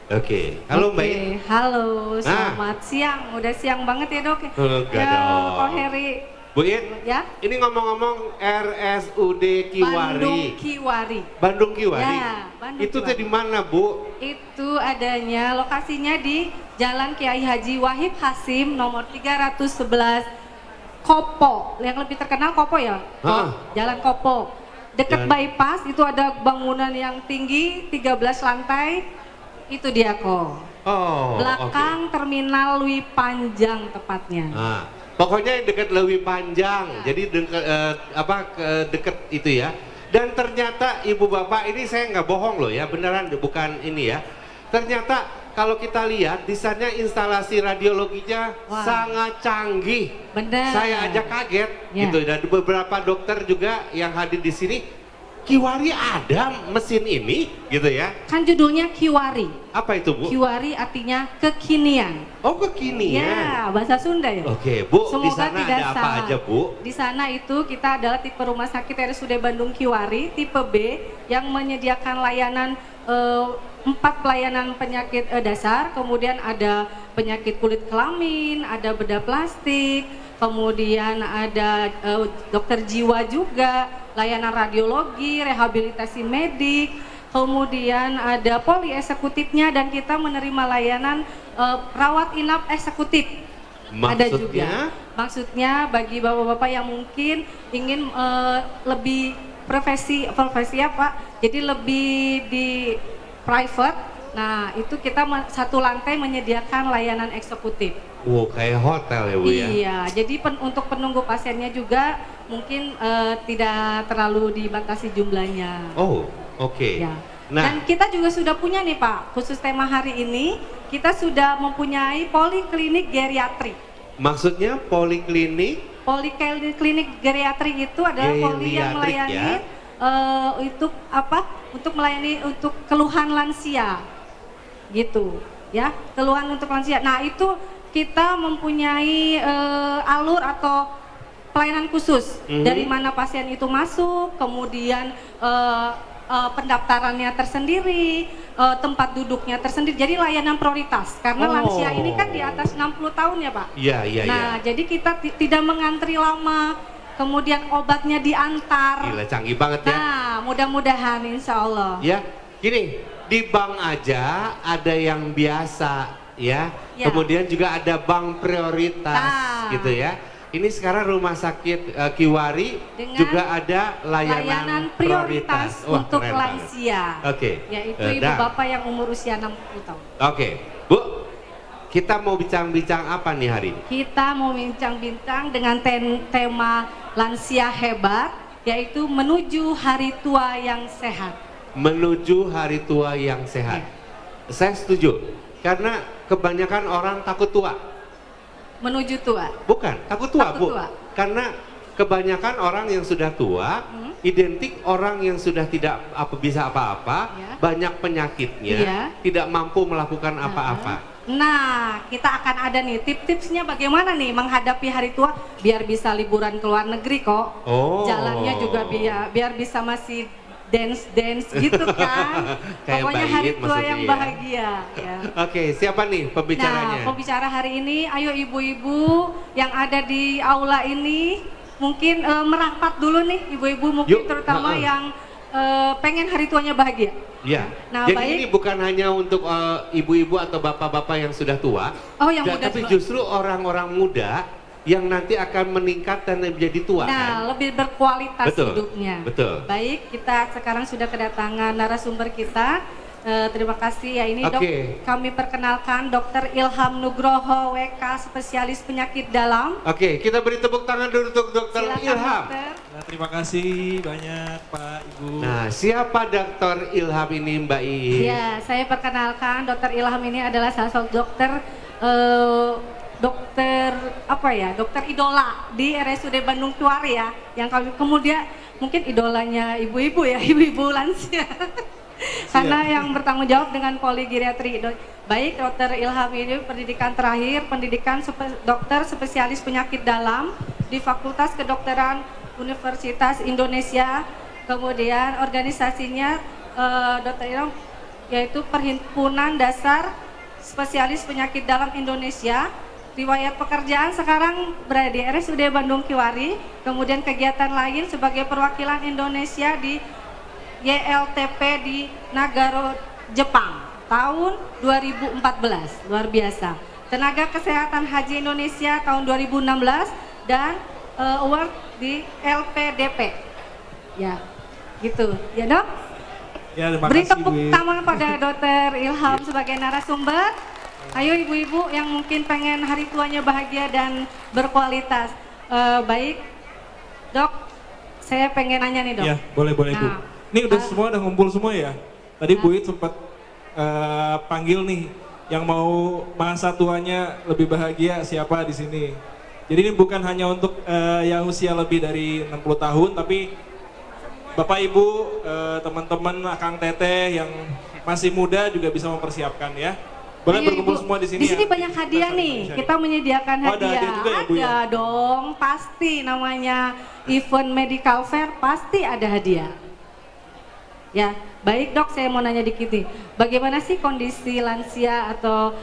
Oke, halo Mbak. Halo, selamat siang. Udah siang banget ya dok? Enggak Ya, dong. Kok Heri. Bu In, Ya? ini ngomong-ngomong RSUD Kiwari. Bandung Bandung Kiwari. Kiwari. Ya, Bandung Itu Kiwari. di mana Bu? Itu adanya lokasinya di Jalan Kiai Haji Wahid Hasim nomor 311 Kopo. Yang lebih terkenal Kopo ya? Jalan Kopo. Dekat bypass itu ada bangunan yang tinggi 13 lantai. Itu dia kok. Oh, belakang terminal Lewi Panjang tepatnya. Pokoknya yang dekat Lewi Panjang. Jadi dekat itu ya. Dan ternyata ibu bapak ini saya nggak bohong loh ya, beneran bukan ini ya. Ternyata kalau kita lihat di sana instalasi radiologinya sangat canggih. Benar. Saya aja kaget gitu. Dan beberapa dokter juga yang hadir di sini. Kiwari ada mesin ini gitu ya? Kan judulnya Kiwari. Apa itu Bu? Kiwari artinya kekinian. Oh kekinian? Ya, bahasa Sunda ya. Oke Bu, di sana tidak ada apa salah. aja Bu? Di sana itu kita adalah tipe rumah sakit RSUD Bandung Kiwari tipe B yang menyediakan layanan 4 pelayanan penyakit dasar, kemudian ada penyakit kulit kelamin, ada bedah plastik, kemudian ada dokter jiwa juga, layanan radiologi, rehabilitasi medik, kemudian ada poli eksekutifnya dan kita menerima layanan rawat inap eksekutif. Maksudnya? Ada juga. Maksudnya bagi bapak-bapak yang mungkin ingin lebih profesi apa? Jadi lebih di private. Nah, itu kita satu lantai menyediakan layanan eksekutif. Wow, kayak hotel ya Bu ya? Iya, jadi untuk penunggu pasiennya juga mungkin tidak terlalu dibatasi jumlahnya. Oh, oke. Ya. Nah, dan kita juga sudah punya nih Pak, khusus tema hari ini, kita sudah mempunyai poliklinik geriatri. Maksudnya poliklinik? Poliklinik geriatri itu adalah poli yang melayani untuk apa? Untuk melayani untuk keluhan lansia, gitu, ya, keluhan untuk lansia. Nah itu kita mempunyai alur atau pelayanan khusus dari mana pasien itu masuk, kemudian pendaftarannya tersendiri, tempat duduknya tersendiri, jadi layanan prioritas karena lansia ini kan di atas 60 tahun ya Pak. Iya, iya, nah jadi kita tidak mengantri lama, kemudian obatnya diantar. Gila, canggih banget ya. Nah mudah-mudahan insya Allah. Ya, gini, di bank aja ada yang biasa ya, kemudian juga ada bank prioritas gitu ya. Ini sekarang rumah sakit Kiwari dengan juga ada layanan prioritas untuk lansia. Oke. Yaitu ibu bapak yang umur usia 60 tahun. Oke, Bu, kita mau bincang-bincang apa nih hari ini? Kita mau bincang-bincang dengan tema lansia hebat, yaitu menuju hari tua yang sehat. Menuju hari tua yang sehat. Saya setuju, karena kebanyakan orang takut tua. Menuju tua? Bukan, takut tua Bu. Karena kebanyakan orang yang sudah tua, identik orang yang sudah tidak bisa apa-apa, banyak penyakitnya, tidak mampu melakukan apa-apa. Nah, kita akan ada nih tips-tipsnya bagaimana nih menghadapi hari tua biar bisa liburan ke luar negeri kok. Jalannya juga biar bisa masih dance gitu kan. Pokoknya hari tua yang bahagia ya. Oke, siapa nih pembicaranya? Nah, pembicara hari ini ayo ibu-ibu yang ada di aula ini mungkin merapat dulu nih ibu-ibu mungkin terutama yang pengen hari tuanya bahagia. Iya. Nah, jadi ini bukan hanya untuk ibu-ibu atau bapak-bapak yang sudah tua, yang muda, tapi justru orang-orang muda yang nanti akan meningkat dan menjadi tua. Nah, lebih berkualitas hidupnya. Betul. Baik, kita sekarang sudah kedatangan narasumber kita. Terima kasih ya ini Dok. Kami perkenalkan Dr. Ilham Nugroho WK spesialis penyakit dalam. Oke, kita beri tepuk tangan dulu untuk Dr. Ilham. Nah, terima kasih banyak Pak Ibu. Nah, siapa Dr. Ilham ini Mbak I? Ya, saya perkenalkan Dr. Ilham ini adalah salah satu dokter dokter idola di RSUD Bandung Kiwari ya, yang kami kemudian mungkin idolanya ibu-ibu ya, ibu-ibu lansia. Karena yang bertanggung jawab dengan poligeriatri. Baik, Dr. Ilham ini pendidikan terakhir, pendidikan dokter spesialis penyakit dalam di Fakultas Kedokteran Universitas Indonesia. Kemudian organisasinya Dr. Ilham yaitu Perhimpunan Dasar Spesialis Penyakit Dalam Indonesia. Riwayat pekerjaan sekarang berada di RSUD Bandung Kiwari, kemudian kegiatan lain sebagai perwakilan Indonesia di YLTP di Nagano, Jepang tahun 2014, luar biasa. Tenaga Kesehatan Haji Indonesia tahun 2016 dan award di LPDP. Ya, gitu. Ya dok? Ya, terima Beri kasih, tepuk Bu. tangan pada Dr. Ilham sebagai narasumber. Ayo ibu-ibu yang mungkin pengen hari tuanya bahagia dan berkualitas. Baik, dok, saya pengen nanya nih dok. Ya, boleh Bu. Nah, Ini udah ngumpul semua ya? Tadi Bu It sempat panggil nih, yang mau masa tuanya lebih bahagia siapa di sini. Jadi ini bukan hanya untuk yang usia lebih dari 60 tahun, tapi Bapak Ibu, teman-teman, Akang Teteh yang masih muda juga bisa mempersiapkan ya. Boleh ayo, berkumpul Ibu. semua di sini. Di sini ya? banyak hadiah Kita nih. sharing. Kita menyediakan Oh, ada hadiah. hadiah juga ya, Bu, ya? Ada dong, pasti namanya event medical fair pasti ada hadiah. Ya, baik dok, saya mau nanya dikit nih. Bagaimana sih kondisi lansia atau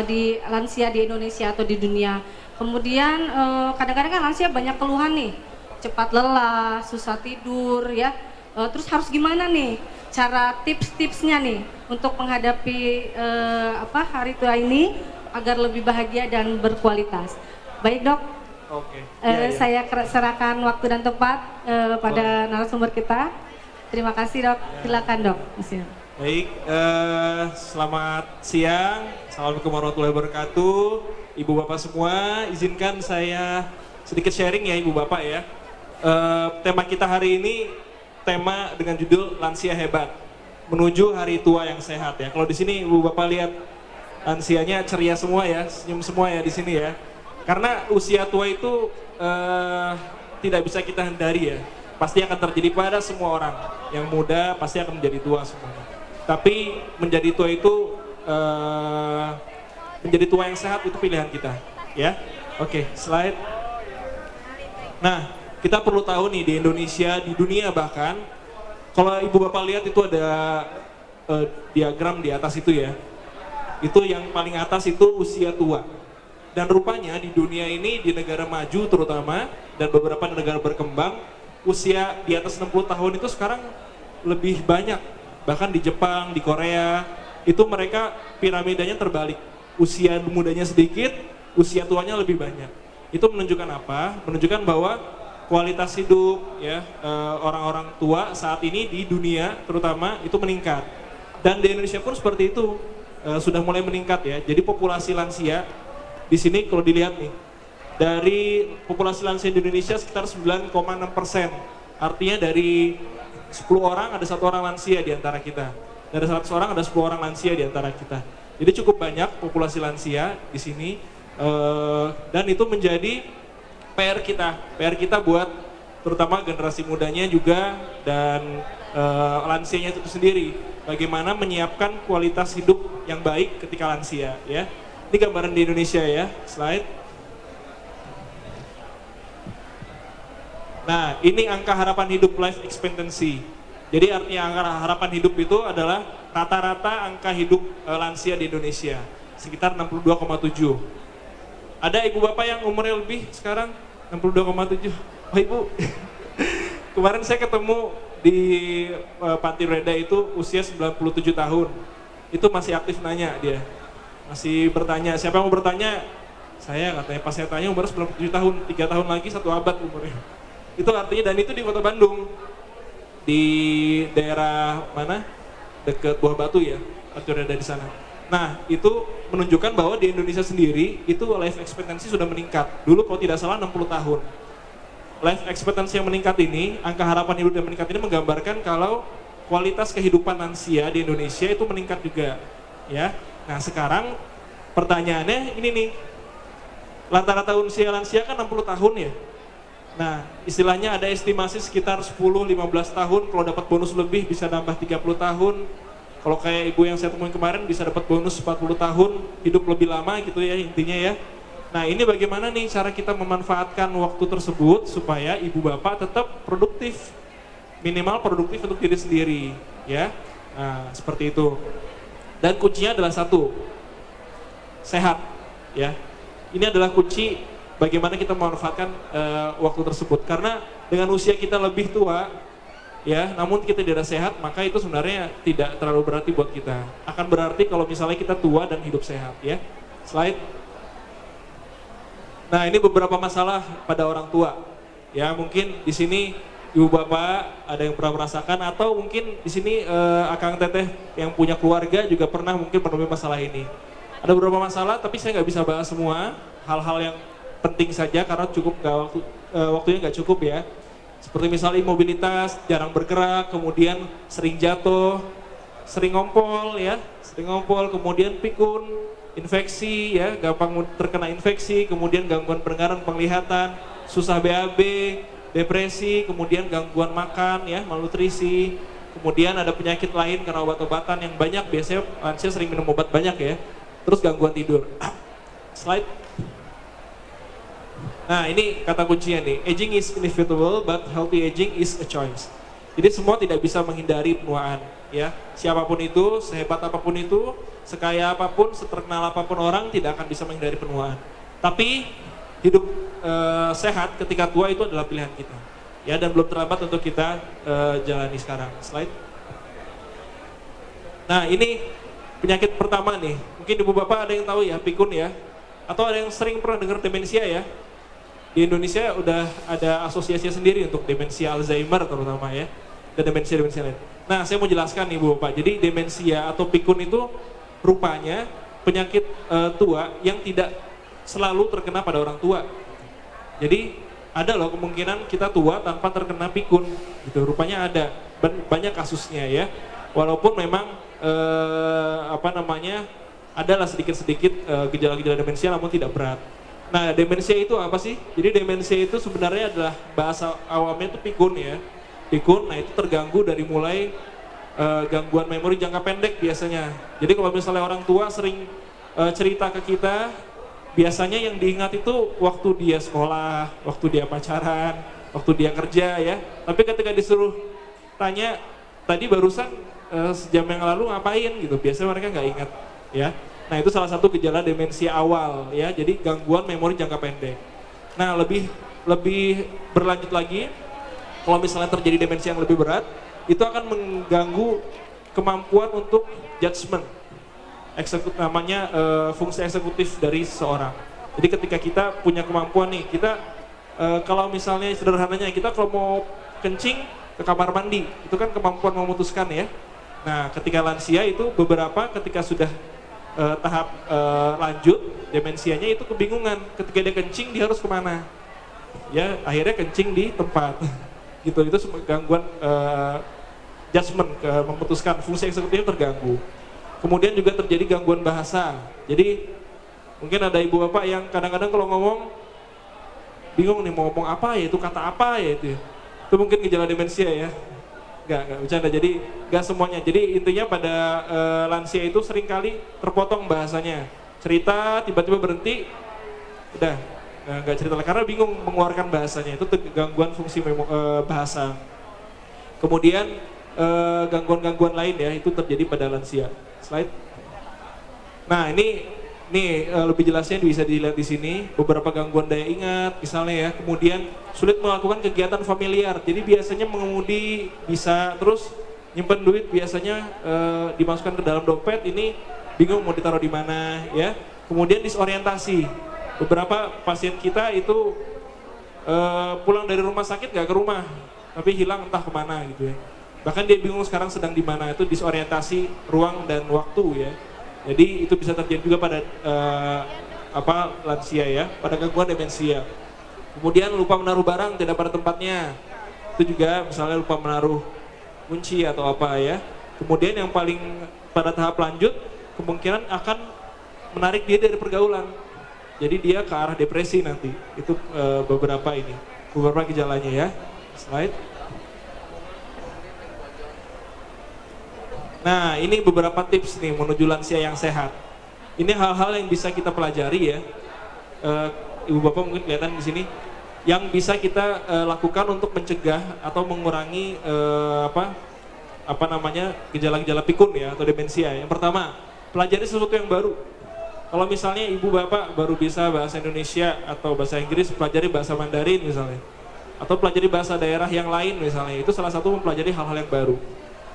di lansia di Indonesia atau di dunia? Kemudian kadang-kadang kan lansia banyak keluhan nih, cepat lelah, susah tidur, ya. Terus harus gimana nih? Cara tips-tipsnya nih untuk menghadapi hari tua ini agar lebih bahagia dan berkualitas. Baik dok. Oke. Ya, ya. Saya serahkan waktu dan tempat pada narasumber kita. Terima kasih dok, silakan dok. Baik, selamat siang, assalamualaikum warahmatullahi wabarakatuh. Ibu bapak semua, izinkan saya sedikit sharing ya ibu bapak ya. Tema kita hari ini tema dengan judul Lansia Hebat, menuju hari tua yang sehat ya. Kalau di sini ibu bapak lihat lansianya ceria semua ya, senyum semua ya di sini ya. Karena usia tua itu tidak bisa kita hindari ya. Pasti akan terjadi pada semua orang. Yang muda pasti akan menjadi tua semuanya. Tapi menjadi tua itu menjadi tua yang sehat itu pilihan kita, ya. Oke, slide. Nah, kita perlu tahu nih di Indonesia, di dunia bahkan, kalau ibu bapak lihat itu ada diagram di atas itu ya. Itu yang paling atas itu usia tua. Dan rupanya di dunia ini, di negara maju terutama dan beberapa negara berkembang, usia di atas 60 tahun itu sekarang lebih banyak. Bahkan di Jepang, di Korea, itu mereka piramidanya terbalik. Usia mudanya sedikit, usia tuanya lebih banyak. Itu menunjukkan apa? Menunjukkan bahwa kualitas hidup ya orang-orang tua saat ini di dunia terutama itu meningkat. Dan di Indonesia pun seperti itu, sudah mulai meningkat ya. Jadi populasi lansia di sini kalau dilihat nih, dari populasi lansia di Indonesia sekitar 9,6%. Artinya dari 10 orang ada 1 orang lansia di antara kita. Dari 100 orang ada 10 orang lansia di antara kita. Jadi cukup banyak populasi lansia di sini. Dan itu menjadi PR kita buat terutama generasi mudanya juga dan lansianya itu sendiri. Bagaimana menyiapkan kualitas hidup yang baik ketika lansia ya. Ini gambaran di Indonesia ya, slide. Nah, ini angka harapan hidup life expectancy. Jadi artinya angka harapan hidup itu adalah rata-rata angka hidup lansia di Indonesia, sekitar 62,7. Ada ibu bapak yang umurnya lebih sekarang 62,7. Oh ibu, kemarin saya ketemu di Panti Reda itu usia 97 tahun. Itu masih aktif nanya dia. Masih bertanya, siapa yang mau bertanya? Saya katanya, pas saya tanya umur 97 tahun, 3 tahun lagi 1 abad umurnya. Itu artinya, dan itu di Kota Bandung. Di daerah mana? Dekat Buah Batu ya, Panti Reda di sana. Nah, itu menunjukkan bahwa di Indonesia sendiri itu life expectancy sudah meningkat. Dulu kalau tidak salah 60 tahun. Life expectancy yang meningkat ini, angka harapan hidup yang meningkat ini menggambarkan kalau kualitas kehidupan lansia di Indonesia itu meningkat juga, ya. Nah, sekarang pertanyaannya ini nih. Rata-rata usia lansia kan 60 tahun ya. Nah, istilahnya ada estimasi sekitar 10-15 tahun, kalau dapat bonus lebih bisa nambah 30 tahun. Kalau kayak ibu yang saya temuin kemarin bisa dapat bonus 40 tahun, hidup lebih lama gitu ya intinya ya. Nah, ini bagaimana nih cara kita memanfaatkan waktu tersebut supaya ibu bapak tetap produktif. Minimal produktif untuk diri sendiri ya. Nah, seperti itu. Dan kuncinya adalah satu, sehat, ya. Ini adalah kunci bagaimana kita memanfaatkan waktu tersebut. Karena dengan usia kita lebih tua, ya, namun kita tidak sehat, maka itu sebenarnya tidak terlalu berarti buat kita. Akan berarti kalau misalnya kita tua dan hidup sehat, ya. Slide. Nah, ini beberapa masalah pada orang tua. Ya, mungkin di sini ibu bapak ada yang pernah merasakan, atau mungkin di sini akang teteh yang punya keluarga juga pernah mungkin menemui masalah ini. Ada beberapa masalah, tapi saya nggak bisa bahas semua. Hal-hal yang penting saja karena waktunya nggak cukup, ya. Seperti misalnya mobilitas, jarang bergerak, kemudian sering jatuh, sering ngompol, ya, kemudian pikun, infeksi, ya, gampang terkena infeksi, kemudian gangguan pendengaran, penglihatan, susah BAB, depresi, kemudian gangguan makan, ya, malnutrisi, kemudian ada penyakit lain karena obat-obatan yang banyak, biasanya lansia sering minum obat banyak, ya, terus gangguan tidur. Slide. Nah, ini kata kuncinya nih, aging is inevitable but healthy aging is a choice. Jadi semua tidak bisa menghindari penuaan, ya. Siapapun itu, sehebat apapun itu, sekaya apapun, seterkenal apapun orang tidak akan bisa menghindari penuaan. Tapi hidup sehat ketika tua itu adalah pilihan kita, ya, dan belum terlambat untuk kita jalani sekarang. Slide. Nah, ini penyakit pertama nih, mungkin ibu bapak ada yang tahu, ya, pikun, ya, atau ada yang sering pernah dengar demensia, ya. Di Indonesia udah ada asosiasi sendiri untuk demensia Alzheimer terutama, ya, dan demensia lain. Nah, saya mau jelaskan nih ibu bapak, jadi demensia atau pikun itu rupanya penyakit tua yang tidak selalu terkena pada orang tua. Jadi ada loh kemungkinan kita tua tanpa terkena pikun, gitu. Rupanya ada, banyak kasusnya, ya. Walaupun memang adalah sedikit-sedikit gejala-gejala demensia, namun tidak berat. Nah, demensia itu apa sih? Jadi demensia itu sebenarnya adalah bahasa awamnya itu pikun, ya. Pikun, nah itu terganggu dari mulai gangguan memori jangka pendek biasanya. Jadi kalau misalnya orang tua sering cerita ke kita, biasanya yang diingat itu waktu dia sekolah, waktu dia pacaran, waktu dia kerja, ya. Tapi ketika disuruh tanya, tadi barusan sejam yang lalu ngapain gitu, biasanya mereka nggak ingat, ya. Nah, itu salah satu gejala demensia awal, ya. Jadi gangguan memori jangka pendek. Nah, lebih berlanjut lagi, kalau misalnya terjadi demensia yang lebih berat, itu akan mengganggu kemampuan untuk judgement, namanya fungsi eksekutif dari seseorang. Jadi ketika kita punya kemampuan nih, kita kalau misalnya sederhananya kita kalau mau kencing ke kamar mandi, itu kan kemampuan memutuskan, ya. Nah, ketika lansia itu beberapa ketika sudah tahap lanjut demensianya itu kebingungan, ketika dia kencing dia harus kemana, ya, akhirnya kencing di tempat gitu. Itu gangguan judgement, memutuskan, fungsi eksekutif terganggu. Kemudian juga terjadi gangguan bahasa. Jadi mungkin ada ibu bapak yang kadang-kadang kalau ngomong bingung nih mau ngomong apa, ya, itu kata apa, ya, itu mungkin gejala demensia, ya. Enggak bercanda, jadi enggak semuanya. Jadi intinya pada lansia itu seringkali terpotong bahasanya. Cerita tiba-tiba berhenti, udah enggak cerita lagi karena bingung mengeluarkan bahasanya. Itu gangguan fungsi bahasa. Kemudian gangguan-gangguan lain, ya, itu terjadi pada lansia. Slide. Nah, ini lebih jelasnya bisa dilihat di sini, beberapa gangguan daya ingat misalnya, ya. Kemudian sulit melakukan kegiatan familiar. Jadi biasanya mengemudi bisa, terus nyimpen duit biasanya dimasukkan ke dalam dompet, ini bingung mau ditaruh di mana, ya. Kemudian disorientasi. Beberapa pasien kita itu pulang dari rumah sakit nggak ke rumah, tapi hilang entah kemana gitu, ya. Bahkan dia bingung sekarang sedang di mana, itu disorientasi ruang dan waktu, ya. Jadi itu bisa terjadi juga pada lansia, ya, pada gangguan demensia. Kemudian lupa menaruh barang tidak pada tempatnya. Itu juga misalnya lupa menaruh kunci atau apa, ya. Kemudian yang paling pada tahap lanjut kemungkinan akan menarik dia dari pergaulan. Jadi dia ke arah depresi nanti. Itu beberapa gejalanya, ya. Slide. Nah, ini beberapa tips nih menuju lansia yang sehat. Ini hal-hal yang bisa kita pelajari, ya. Ibu bapak mungkin kelihatan di sini, yang bisa kita lakukan untuk mencegah atau mengurangi gejala-gejala pikun ya atau demensia. Yang pertama, pelajari sesuatu yang baru. Kalau misalnya ibu bapak baru bisa bahasa Indonesia atau bahasa Inggris, pelajari bahasa Mandarin misalnya. Atau pelajari bahasa daerah yang lain misalnya, itu salah satu mempelajari hal-hal yang baru.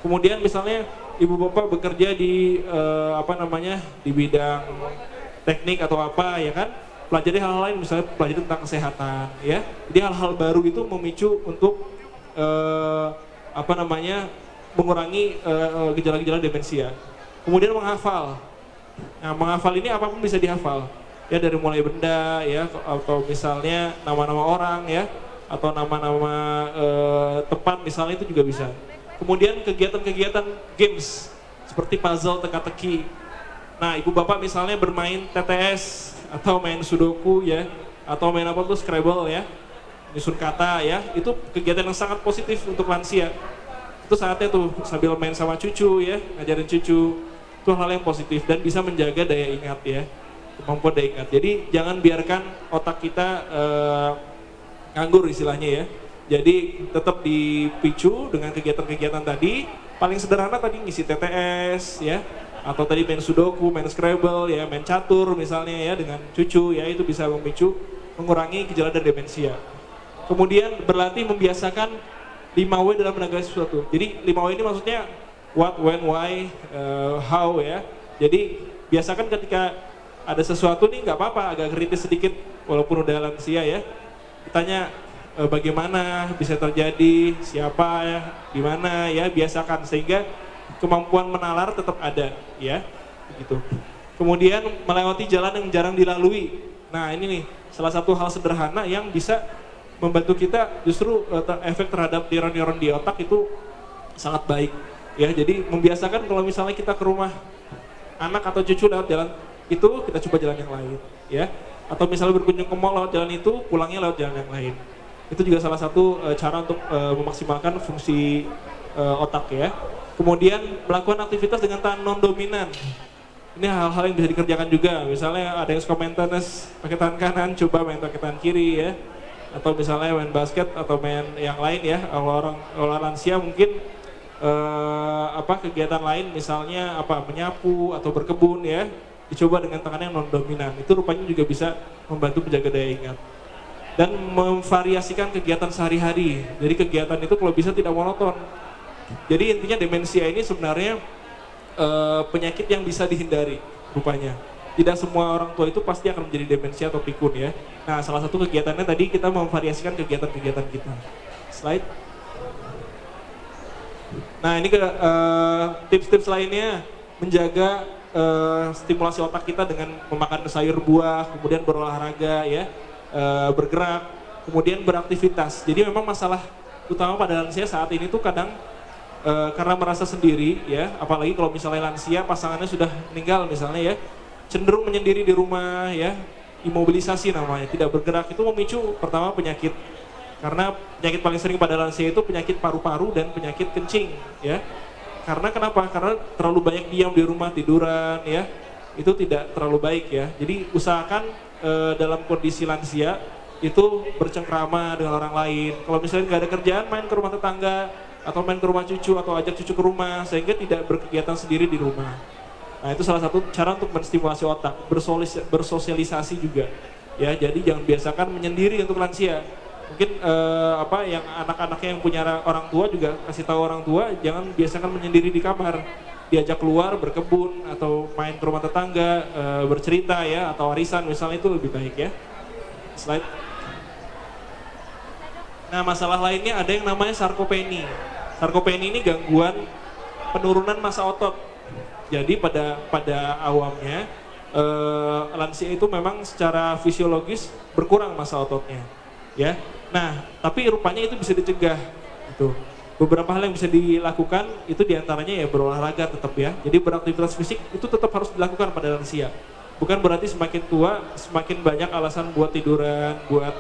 Kemudian misalnya ibu bapak bekerja di di bidang teknik atau apa ya kan, pelajari hal-hal lain, misalnya pelajari tentang kesehatan ya. Jadi hal-hal baru itu memicu untuk mengurangi gejala-gejala demensia. Kemudian menghafal. Nah, menghafal ini apapun bisa dihafal. Ya dari mulai benda ya, atau misalnya nama-nama orang ya, atau nama-nama tempat misalnya, itu juga bisa. Kemudian kegiatan-kegiatan games seperti puzzle, teka-teki. Nah, ibu bapak misalnya bermain TTS atau main sudoku ya, atau main Scrabble ya, nyusun kata ya, itu kegiatan yang sangat positif untuk lansia. Itu saatnya tuh sambil main sama cucu ya, ngajarin cucu, itu hal yang positif dan bisa menjaga daya ingat ya, kemampuan daya ingat. Jadi jangan biarkan otak kita nganggur istilahnya ya. Jadi tetap dipicu dengan kegiatan-kegiatan tadi. Paling sederhana tadi ngisi TTS ya, atau tadi main sudoku, main Scrabble ya, main catur misalnya ya dengan cucu ya, itu bisa memicu mengurangi gejala dan demensia. Kemudian berlatih membiasakan 5W dalam menanggapi sesuatu. Jadi 5W ini maksudnya what, when, why, how ya. Jadi biasakan ketika ada sesuatu nih nggak apa-apa agak kritis sedikit walaupun udah lansia ya. Ditanya bagaimana bisa terjadi, siapa ya, di mana ya, biasakan sehingga kemampuan menalar tetap ada ya. Begitu. Kemudian melewati jalan yang jarang dilalui. Nah, ini nih salah satu hal sederhana yang bisa membantu kita justru efek terhadap neuron-neuron di otak itu sangat baik. Ya, jadi membiasakan kalau misalnya kita ke rumah anak atau cucu lewat jalan itu, kita coba jalan yang lain, ya. Atau misalnya berkunjung ke mall lewat jalan itu, pulangnya lewat jalan yang lain. Itu juga salah satu cara untuk memaksimalkan fungsi otak ya. Kemudian melakukan aktivitas dengan tangan non dominan. Ini hal-hal yang bisa dikerjakan juga. Misalnya ada yang suka main tenis pakai tangan kanan, coba main pakai tangan kiri ya. Atau misalnya main basket atau main yang lain ya. Kalau orang lansia mungkin kegiatan lain misalnya menyapu atau berkebun ya, dicoba dengan tangan yang non dominan. Itu rupanya juga bisa membantu menjaga daya ingat. Dan memvariasikan kegiatan sehari-hari. Jadi kegiatan itu kalau bisa tidak monoton. Jadi intinya demensia ini sebenarnya penyakit yang bisa dihindari rupanya. Tidak semua orang tua itu pasti akan menjadi demensia atau pikun ya. Nah, salah satu kegiatannya tadi kita memvariasikan kegiatan-kegiatan kita. Slide. Nah, ini tips-tips lainnya menjaga stimulasi otak kita dengan memakan sayur buah, kemudian berolahraga ya, bergerak, kemudian beraktivitas. Jadi memang masalah utama pada lansia saat ini tuh kadang karena merasa sendiri ya, apalagi kalau misalnya lansia pasangannya sudah meninggal misalnya ya, cenderung menyendiri di rumah ya, imobilisasi namanya, tidak bergerak. Itu memicu pertama penyakit. Karena penyakit paling sering pada lansia itu penyakit paru-paru dan penyakit kencing ya. Karena kenapa? Karena terlalu banyak diam di rumah, tiduran ya, itu tidak terlalu baik ya. Jadi usahakan dalam kondisi lansia itu bercengkrama dengan orang lain. Kalau misalnya nggak ada kerjaan, main ke rumah tetangga atau main ke rumah cucu atau ajak cucu ke rumah, sehingga tidak berkegiatan sendiri di rumah. Nah, itu salah satu cara untuk menstimulasi otak, bersosialisasi juga ya. Jadi jangan biasakan menyendiri untuk lansia. Mungkin yang anak-anaknya yang punya orang tua juga kasih tahu orang tua jangan biasakan menyendiri di kamar, diajak keluar berkebun atau main ke rumah tetangga, bercerita ya, atau warisan misalnya, itu lebih baik ya. Slide. Nah, masalah lainnya ada yang namanya sarkopeni. Sarkopeni ini gangguan penurunan massa otot. Jadi pada awamnya lansia itu memang secara fisiologis berkurang massa ototnya ya. Nah, tapi rupanya itu bisa dicegah gitu. Beberapa hal yang bisa dilakukan itu diantaranya ya berolahraga tetap ya. Jadi beraktivitas fisik itu tetap harus dilakukan pada lansia. Bukan berarti semakin tua semakin banyak alasan buat tiduran, buat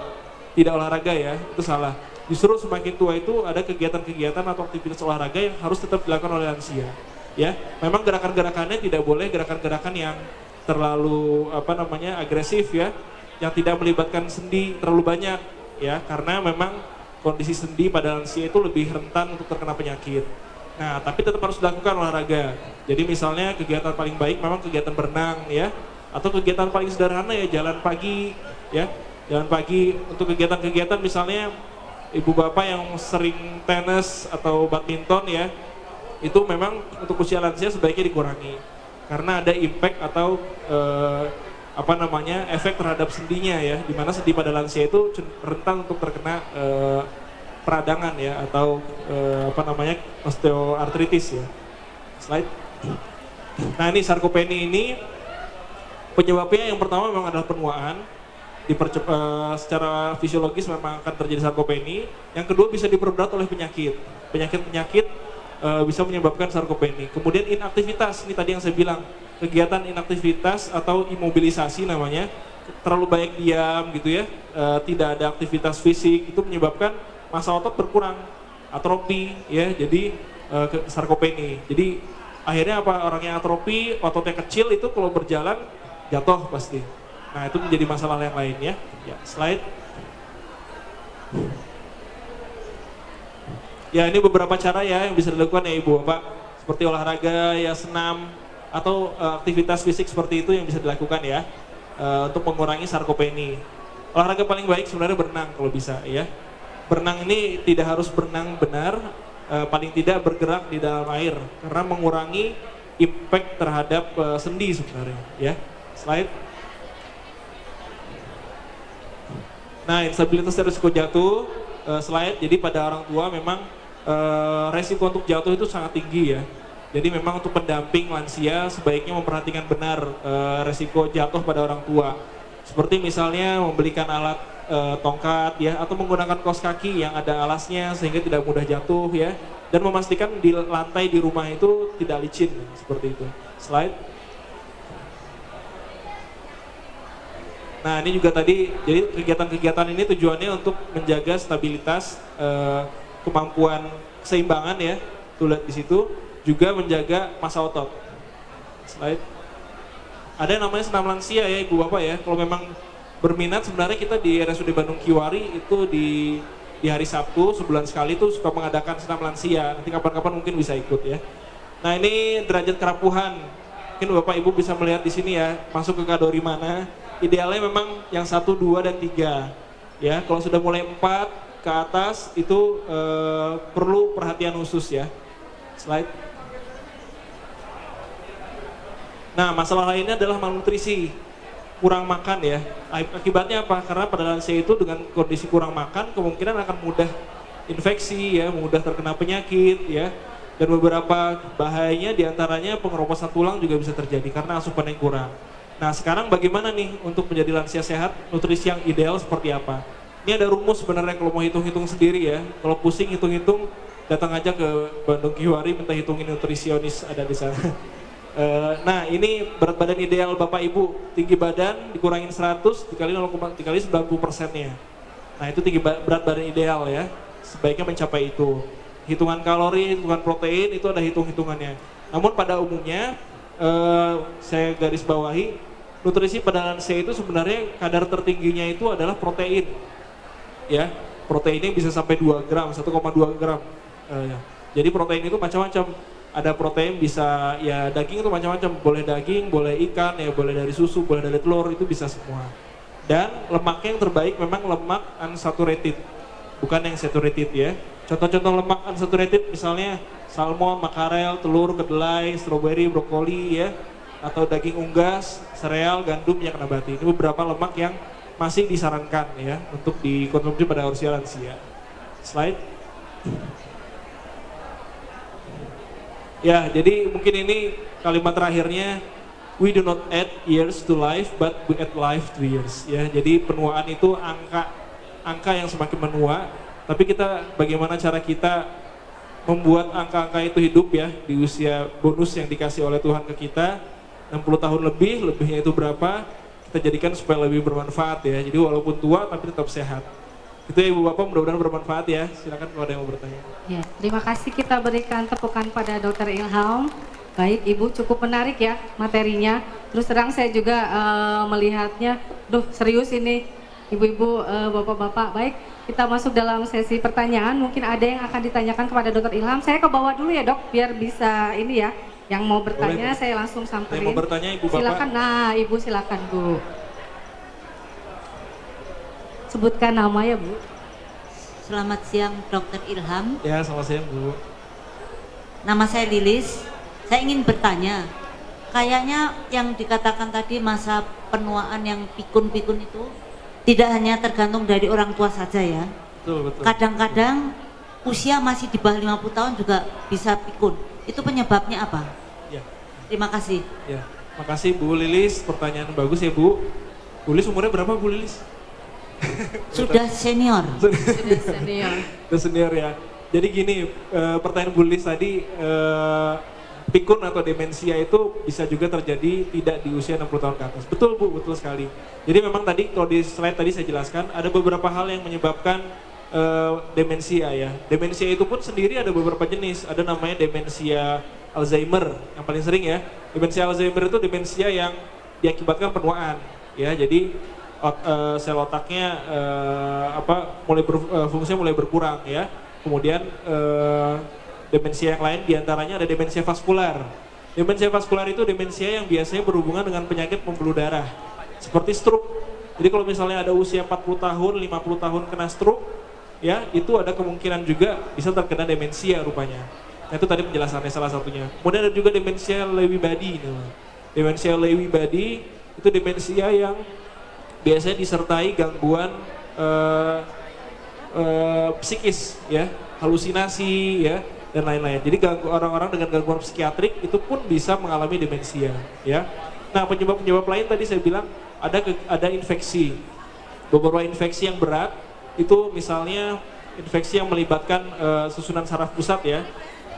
tidak olahraga ya, itu salah. Justru semakin tua itu ada kegiatan-kegiatan atau aktivitas olahraga yang harus tetap dilakukan oleh lansia. Ya, memang gerakan-gerakannya tidak boleh gerakan-gerakan yang terlalu agresif ya, yang tidak melibatkan sendi terlalu banyak. Ya, karena memang kondisi sendi pada lansia itu lebih rentan untuk terkena penyakit. Nah, tapi tetap harus dilakukan olahraga. Jadi misalnya kegiatan paling baik memang kegiatan berenang ya, atau kegiatan paling sederhana ya jalan pagi ya. Jalan pagi untuk kegiatan-kegiatan misalnya ibu bapak yang sering tenis atau badminton ya, itu memang untuk usia lansia sebaiknya dikurangi karena ada impact atau efek terhadap sendinya ya, di mana sendi pada lansia itu rentan untuk terkena peradangan ya atau osteoartritis ya. Slide. Nah ini sarkopeni ini penyebabnya yang pertama memang adalah penuaan. Secara fisiologis memang akan terjadi sarkopeni. Yang kedua bisa diperberat oleh penyakit. Penyakit bisa menyebabkan sarkopeni. Kemudian inaktivitas, ini tadi yang saya bilang, kegiatan inaktivitas atau imobilisasi namanya, terlalu banyak diam gitu ya, tidak ada aktivitas fisik, itu menyebabkan massa otot berkurang, atrofi ya, jadi sarkopeni. Jadi akhirnya apa, orang yang atrofi, ototnya kecil itu kalau berjalan jatuh pasti. Nah itu menjadi masalah yang lain ya. Ya, slide. Ya ini beberapa cara ya yang bisa dilakukan ya ibu bapak, seperti olahraga ya, senam atau aktivitas fisik seperti itu yang bisa dilakukan ya untuk mengurangi sarkopeni. Olahraga paling baik sebenarnya berenang kalau bisa ya. Berenang ini tidak harus berenang benar, paling tidak bergerak di dalam air karena mengurangi impact terhadap sendi sebenarnya ya. Slide. Nah, instabilitas dan risiko jatuh, slide. Jadi pada orang tua memang resiko untuk jatuh itu sangat tinggi ya. Jadi memang untuk pendamping lansia sebaiknya memperhatikan benar resiko jatuh pada orang tua. Seperti misalnya membelikan alat tongkat ya, atau menggunakan kaos kaki yang ada alasnya sehingga tidak mudah jatuh ya. Dan memastikan di lantai di rumah itu tidak licin seperti itu. Slide. Nah ini juga tadi, jadi kegiatan-kegiatan ini tujuannya untuk menjaga stabilitas, kemampuan keseimbangan ya, tuh lihat di situ, juga menjaga massa otot. Slide. Ada yang namanya senam lansia ya ibu bapak ya, kalau memang berminat sebenarnya kita di RSUD Bandung Kiwari itu di hari Sabtu sebulan sekali tuh suka mengadakan senam lansia, nanti kapan-kapan mungkin bisa ikut ya. Nah ini derajat kerapuhan, mungkin bapak ibu bisa melihat di sini ya, masuk ke kategori mana. Idealnya memang yang 1, 2, dan 3 ya. Kalau sudah mulai 4 ke atas itu perlu perhatian khusus ya. Slide. Nah masalah lainnya adalah malnutrisi, kurang makan ya. Akibatnya apa? Karena pada lansia itu dengan kondisi kurang makan kemungkinan akan mudah infeksi ya, mudah terkena penyakit ya. Dan beberapa bahayanya diantaranya pengeroposan tulang juga bisa terjadi karena asupan yang kurang. Nah sekarang bagaimana nih untuk menjadi lansia sehat, nutrisi yang ideal seperti apa? Ini ada rumus sebenarnya kalau mau hitung-hitung sendiri ya. Kalau pusing hitung-hitung, datang aja ke Bandung Kiwari minta hitungin nutrisionis ada di sana. Nah ini berat badan ideal bapak ibu, tinggi badan dikurangin 100 dikali 0,3 90%-nya. Nah itu tinggi berat badan ideal ya, sebaiknya mencapai itu. Hitungan kalori, hitungan protein itu ada hitung-hitungannya. Namun pada umumnya saya garis bawahi, nutrisi pada lansia itu sebenarnya kadar tertingginya itu adalah protein ya, proteinnya bisa sampai 2 gram, 1,2 gram ya. Jadi protein itu macam-macam, ada protein bisa ya daging itu macam-macam, boleh daging, boleh ikan ya, boleh dari susu, boleh dari telur, itu bisa semua. Dan lemaknya yang terbaik memang lemak unsaturated, bukan yang saturated ya. Contoh-contoh lemak unsaturated misalnya salmon, makarel, telur, kedelai, stroberi, brokoli ya, atau daging unggas, sereal, gandum, minyak nabati. Ini beberapa lemak yang masih disarankan ya untuk dikonsumsi pada usia lansia. Slide. Ya, jadi mungkin ini kalimat terakhirnya, we do not add years to life, but we add life to years. Ya, jadi penuaan itu angka yang semakin menua, tapi kita bagaimana cara kita membuat angka-angka itu hidup ya di usia bonus yang dikasih oleh Tuhan ke kita. 60 tahun lebihnya itu berapa, kita jadikan supaya lebih bermanfaat ya. Jadi walaupun tua tapi tetap sehat. Itu ya ibu bapak, mudah-mudahan bermanfaat ya. Silakan kalau ada yang mau bertanya. Ya, terima kasih, kita berikan tepukan pada Dr. Ilham. Baik ibu, cukup menarik ya materinya. Terus terang saya juga melihatnya, duh serius ini. Ibu-ibu, bapak-bapak, baik kita masuk dalam sesi pertanyaan. Mungkin ada yang akan ditanyakan kepada Dokter Ilham. Saya ke bawah dulu ya dok, biar bisa ini ya. Yang mau bertanya Boleh, Bu. saya langsung samperin. Yang mau bertanya Ibu Bapak. Silakan, nah Ibu silakan Bu. Sebutkan nama ya Bu. Selamat siang Dokter Ilham. Ya, selamat siang Bu. Nama saya Lilis. Saya ingin bertanya, kayaknya yang dikatakan tadi masa penuaan yang pikun-pikun itu tidak hanya tergantung dari orang tua saja ya. Betul, betul. Kadang-kadang usia masih di bawah 50 tahun juga bisa pikun. Itu penyebabnya apa? Ya, Terima kasih. ya. Makasih Bu Lilis, pertanyaan bagus ya Bu. Bu Lilis umurnya berapa Bu Lilis? Sudah senior. Sudah senior. Udah senior ya. Jadi gini, pertanyaan Bu Lilis tadi, pikun atau demensia itu bisa juga terjadi tidak di usia 60 tahun ke atas. Betul Bu, betul sekali. Jadi memang tadi kalau di slide tadi saya jelaskan ada beberapa hal yang menyebabkan demensia ya. Demensia itu pun sendiri ada beberapa jenis. Ada namanya demensia Alzheimer yang paling sering ya. Demensia Alzheimer itu demensia yang diakibatkan penuaan ya. Jadi sel otaknya fungsinya mulai berkurang ya. Kemudian demensia yang lain diantaranya ada demensia vaskular. Demensia vaskular itu demensia yang biasanya berhubungan dengan penyakit pembuluh darah, seperti stroke. Jadi kalau misalnya ada usia 40 tahun, 50 tahun kena stroke, ya itu ada kemungkinan juga bisa terkena demensia rupanya. Nah itu tadi penjelasannya salah satunya. Kemudian ada juga demensia Lewy body. Demensia Lewy body itu demensia yang biasanya disertai gangguan psikis, ya, halusinasi, ya, dan lain-lain. Jadi orang-orang dengan gangguan psikiatrik itu pun bisa mengalami demensia, ya. Nah penyebab-penyebab lain tadi saya bilang ada infeksi, beberapa infeksi yang berat itu misalnya infeksi yang melibatkan susunan saraf pusat ya,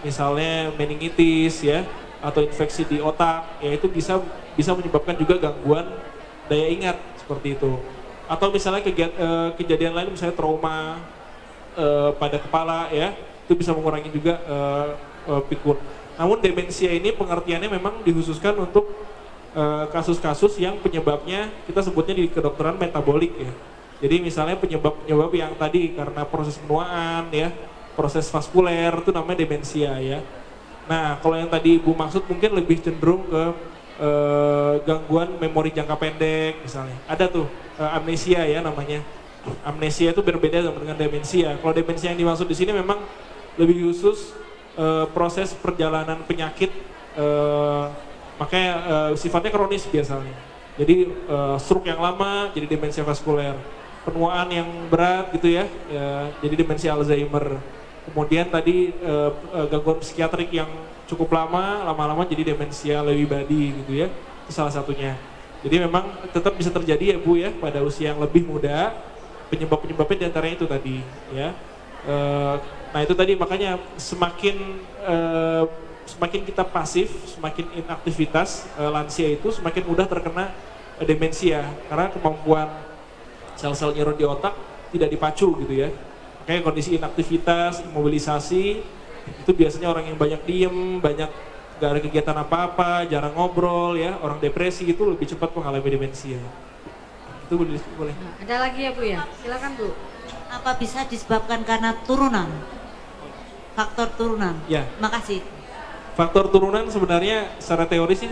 misalnya meningitis ya, atau infeksi di otak, ya itu bisa menyebabkan juga gangguan daya ingat seperti itu. Atau misalnya kejadian lain misalnya trauma pada kepala ya, itu bisa mengurangi juga pikun. Namun demensia ini pengertiannya memang dikhususkan untuk kasus-kasus yang penyebabnya kita sebutnya di kedokteran metabolik ya. Jadi misalnya penyebab yang tadi karena proses penuaan ya, proses vaskuler itu namanya demensia ya. Nah kalau yang tadi Ibu maksud mungkin lebih cenderung ke gangguan memori jangka pendek misalnya. Ada tuh amnesia ya namanya. Amnesia itu berbeda dengan demensia. Kalau demensia yang dimaksud di sini memang lebih khusus proses perjalanan penyakit, makanya sifatnya kronis biasanya. Jadi stroke yang lama jadi demensia vaskuler, penuaan yang berat gitu ya, jadi demensia Alzheimer. Kemudian tadi gangguan psikiatrik yang cukup lama-lama jadi demensia Lewy body gitu ya, itu salah satunya. Jadi memang tetap bisa terjadi ya Bu ya pada usia yang lebih muda. Penyebab-penyebabnya diantaranya itu tadi ya. Nah itu tadi makanya semakin kita pasif, semakin inaktivitas lansia itu semakin mudah terkena demensia karena kemampuan sel-sel neuron di otak tidak dipacu gitu ya. Makanya kondisi inaktivitas, imobilisasi itu biasanya orang yang banyak diem, banyak gak ada kegiatan apa-apa, jarang ngobrol ya, orang depresi itu lebih cepat mengalami demensia. Itu boleh. Nah, ada lagi ya Bu ya? Silakan Bu. Apa bisa disebabkan karena turunan? Faktor turunan? Ya. Makasih. Faktor turunan sebenarnya secara teori sih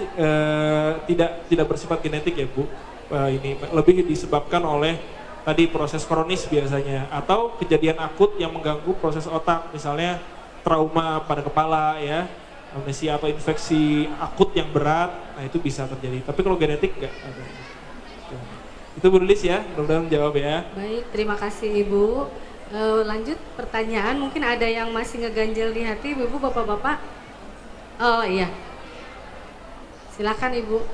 tidak bersifat genetik ya Bu. Ini lebih disebabkan oleh tadi proses kronis biasanya atau kejadian akut yang mengganggu proses otak, misalnya trauma pada kepala ya, amnesia atau infeksi akut yang berat, nah itu bisa terjadi. Tapi kalau genetik enggak ada. Itu Bu Lilis ya, mudah-mudahan menjawab ya. Baik, terima kasih Ibu. Lanjut pertanyaan, mungkin ada yang masih ngeganjel di hati Ibu, Bapak-bapak. Oh iya, silakan Ibu.